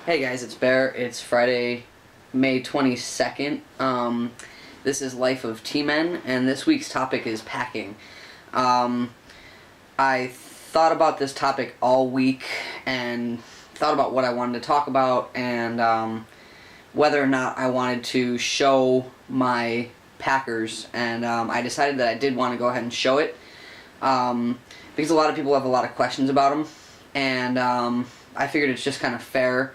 Hey guys, it's Bear. It's Friday, May 22nd. This is Life of T-Men, and this week's topic is packing. I thought about this topic all week and thought about what I wanted to talk about and whether or not I wanted to show my packers, and I decided that I did want to go ahead and show it because a lot of people have a lot of questions about them, and I figured it's just kind of fair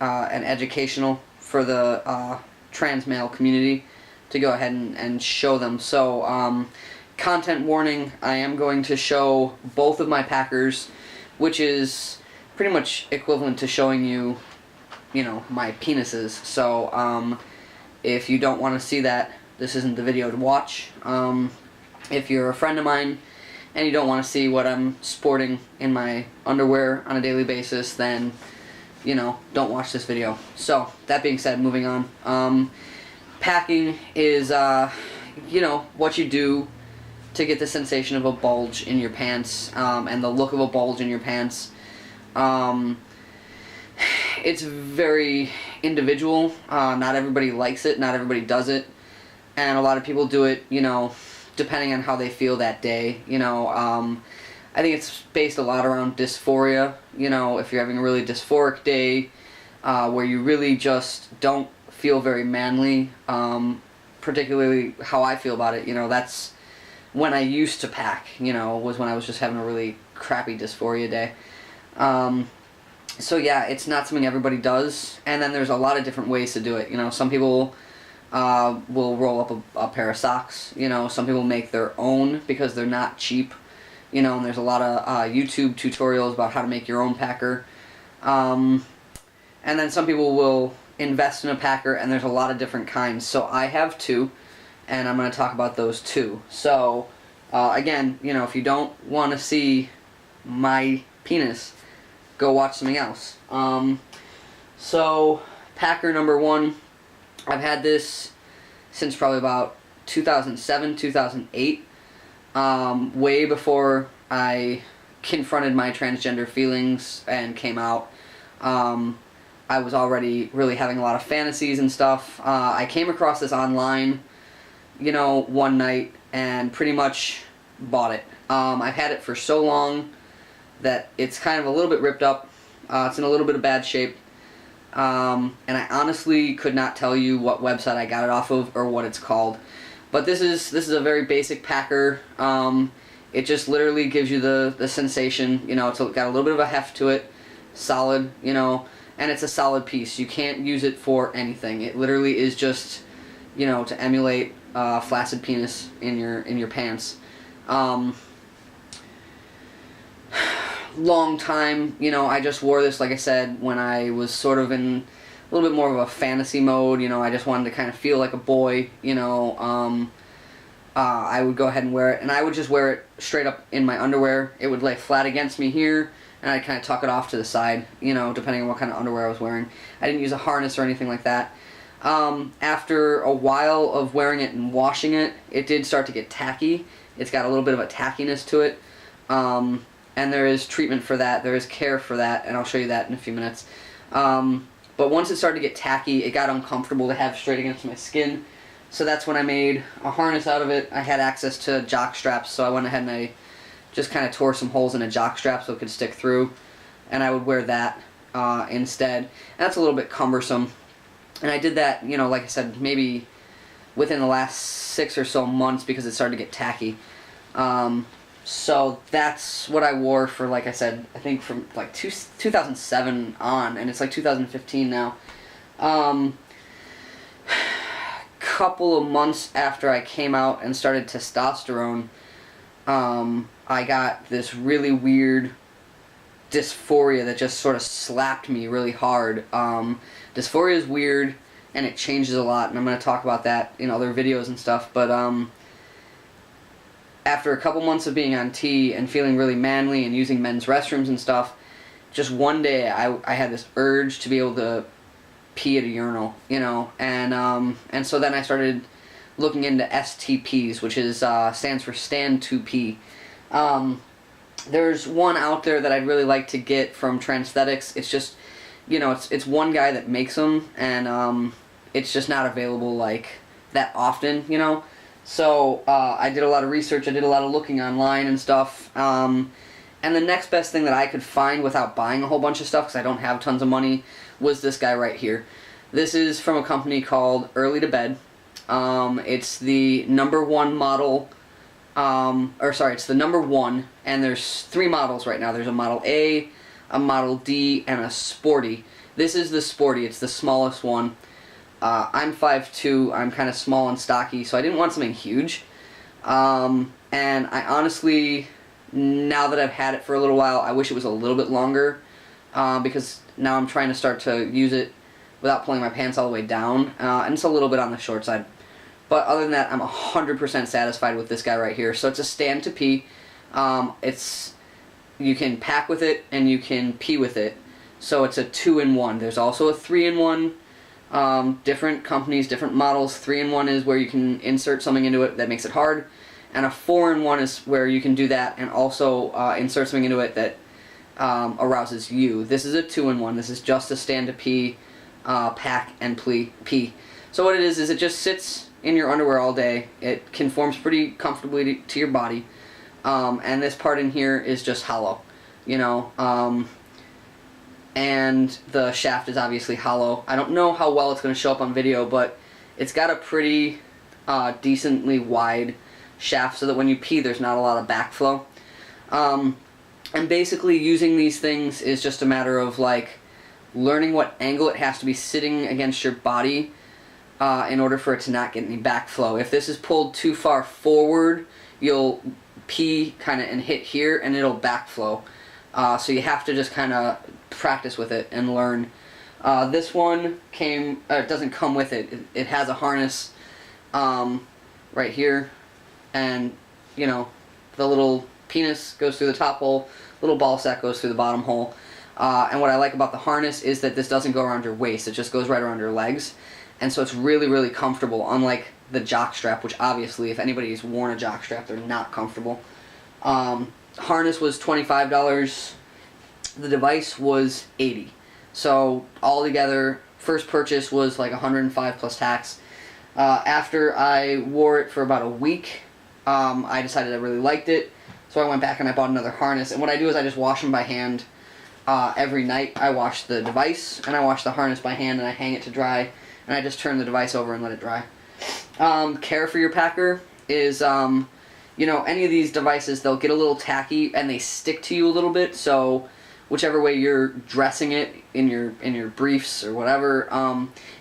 and educational for the trans male community to go ahead and show them. So, content warning, I am going to show both of my packers, which is pretty much equivalent to showing you, my penises. So, if you don't want to see that, this isn't the video to watch. If you're a friend of mine and you don't want to see what I'm sporting in my underwear on a daily basis, then don't watch this video. So, that being said, moving on. Packing is, what you do to get the sensation of a bulge in your pants, and the look of a bulge in your pants. It's very individual. Not everybody likes it, not everybody does it, and a lot of people do it, depending on how they feel that day. I think it's based a lot around dysphoria. If you're having a really dysphoric day, where you really just don't feel very manly, particularly how I feel about it, that's when I used to pack, was when I was just having a really crappy dysphoria day. So yeah, it's not something everybody does, and then there's a lot of different ways to do it. Some people will roll up a pair of socks, some people make their own because they're not cheap. And there's a lot of YouTube tutorials about how to make your own packer. And then some people will invest in a packer, and there's a lot of different kinds. So I have two, and I'm going to talk about those two. So, again, if you don't want to see my penis, go watch something else. So, packer number one, I've had this since probably about 2007, 2008. Way before I confronted my transgender feelings and came out. I was already really having a lot of fantasies and stuff. I came across this online, one night and pretty much bought it. I've had it for so long that it's kind of a little bit ripped up. It's in a little bit of bad shape. And I honestly could not tell you what website I got it off of or what it's called. But this is a very basic packer. It just literally gives you the sensation. It's got a little bit of a heft to it, solid, and it's a solid piece. You can't use it for anything. It literally is just, to emulate flaccid penis in your pants. Long time, I just wore this, like I said, when I was sort of in a little bit more of a fantasy mode. I just wanted to kind of feel like a boy. I would go ahead and wear it, and I would just wear it straight up in my underwear. It would lay flat against me here, and I'd kind of tuck it off to the side, depending on what kind of underwear I was wearing. I didn't use a harness or anything like that. After a while of wearing it and washing it, it did start to get tacky. It's got a little bit of a tackiness to it, and there is treatment for that. There is care for that, and I'll show you that in a few minutes. But once it started to get tacky, it got uncomfortable to have straight against my skin. So that's when I made a harness out of it. I had access to jock straps, so I went ahead and I just kind of tore some holes in a jock strap so it could stick through. And I would wear that instead. And that's a little bit cumbersome. And I did that, like I said, maybe within the last 6 or so months because it started to get tacky. So that's what I wore for, like I said, I think from like 2007 on, and it's like 2015 now. Couple of months after I came out and started testosterone, I got this really weird dysphoria that just sort of slapped me really hard. Dysphoria is weird, and it changes a lot, and I'm going to talk about that in other videos and stuff, but after a couple months of being on T and feeling really manly and using men's restrooms and stuff, just one day I had this urge to be able to pee at a urinal, and so then I started looking into STPs, which is stands for stand to pee. There's one out there that I'd really like to get from Transthetics. It's just you know, it's one guy that makes them, and it's just not available like that often, you know. So I did a lot of research. I did a lot of looking online and stuff. And the next best thing that I could find without buying a whole bunch of stuff, because I don't have tons of money, was this guy right here. This is from a company called Early to Bed. It's the #1 model, it's the #1, and there's 3 models right now. There's a Model A, a Model D, and a Sporty. This is the Sporty. It's the smallest one. I'm 5'2", I'm kind of small and stocky, so I didn't want something huge. And I honestly, now that I've had it for a little while, I wish it was a little bit longer, because now I'm trying to start to use it without pulling my pants all the way down, and it's a little bit on the short side. But other than that, I'm 100% satisfied with this guy right here. So it's a stand to pee. You can pack with it and you can pee with it. So it's a 2-in-1. There's also a 3-in-1. Different companies, different models. 3-in-1 is where you can insert something into it that makes it hard, and a 4-in-1 is where you can do that and also insert something into it that arouses you. This is a 2-in-1. This is just a stand to pee, pack, and pee. So what it is it just sits in your underwear all day. It conforms pretty comfortably to your body, and this part in here is just hollow, you know. And the shaft is obviously hollow. I don't know how well it's going to show up on video, but it's got a pretty decently wide shaft so that when you pee there's not a lot of backflow. And basically using these things is just a matter of like learning what angle it has to be sitting against your body in order for it to not get any backflow. If this is pulled too far forward, you'll pee kind of and hit here and it'll backflow. So you have to just kind of practice with it and learn. This one it doesn't come with it. It has a harness right here, and you know, the little penis goes through the top hole, little ball sack goes through the bottom hole. And what I like about the harness is that this doesn't go around your waist, it just goes right around your legs. And so it's really, really comfortable, unlike the jock strap, which obviously if anybody's worn a jock strap, they're not comfortable. Harness was $25. The device was $80. So altogether, first purchase was like $105 plus tax. After I wore it for about a week, I decided I really liked it. So I went back and I bought another harness. And what I do is I just wash them by hand. Every night I wash the device and I wash the harness by hand and I hang it to dry. And I just turn the device over and let it dry. Care for your packer is, you know, any of these devices, they'll get a little tacky and they stick to you a little bit. So whichever way you're dressing it in your briefs or whatever,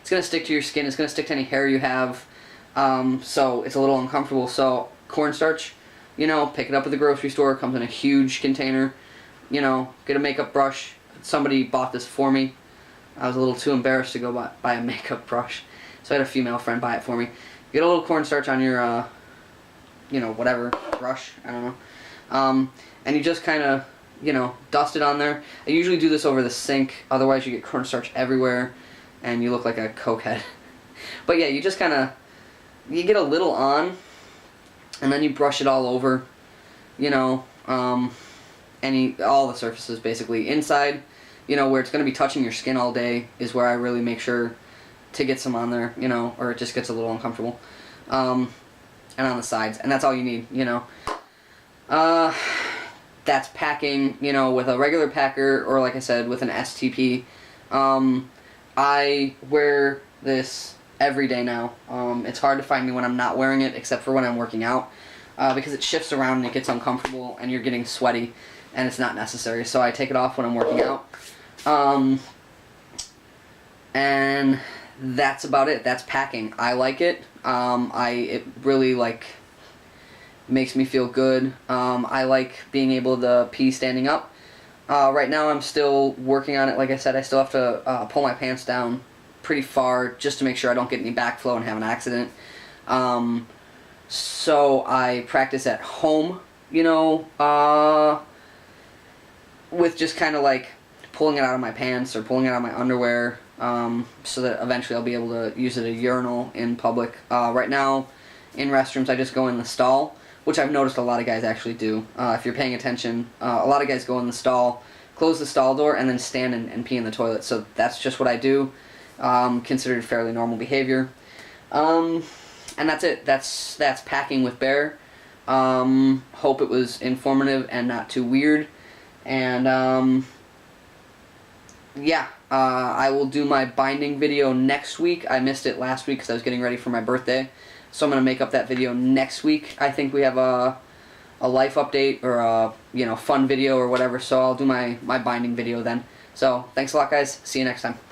it's going to stick to your skin. It's going to stick to any hair you have. So it's a little uncomfortable. So cornstarch, you know, pick it up at the grocery store. It comes in a huge container. You know, get a makeup brush. Somebody bought this for me. I was a little too embarrassed to go buy a makeup brush, so I had a female friend buy it for me. Get a little cornstarch on your, you know, whatever brush, I don't know, and you just kind of, you know, dust it on there. I usually do this over the sink, otherwise you get cornstarch everywhere, and you look like a cokehead. But yeah, you just kind of, you get a little on, and then you brush it all over, you know, all the surfaces basically. Inside, you know, where it's going to be touching your skin all day is where I really make sure to get some on there, you know, or it just gets a little uncomfortable. And on the sides, and that's all you need, you know. That's packing, you know, with a regular packer, or like I said, with an STP. I wear this every day now. It's hard to find me when I'm not wearing it, except for when I'm working out, because it shifts around and it gets uncomfortable and you're getting sweaty, and it's not necessary. So I take it off when I'm working out. And that's about it. That's packing. I like it. It really, like, makes me feel good. I like being able to pee standing up. Right now I'm still working on it. Like I said, I still have to pull my pants down pretty far just to make sure I don't get any backflow and have an accident. So I practice at home, you know, with just kind of like pulling it out of my pants or pulling it out of my underwear, so that eventually I'll be able to use it at a urinal in public. Right now, in restrooms, I just go in the stall, which I've noticed a lot of guys actually do. If you're paying attention, a lot of guys go in the stall close the stall door, and then stand and pee in the toilet. So that's just what I do. Considered fairly normal behavior. And that's it. That's packing with Bear. Hope it was informative and not too weird. And yeah, I will do my binding video next week. I missed it last week because I was getting ready for my birthday. So I'm going to make up that video next week. I think we have a life update or a fun video or whatever. So I'll do my binding video then. So thanks a lot, guys. See you next time.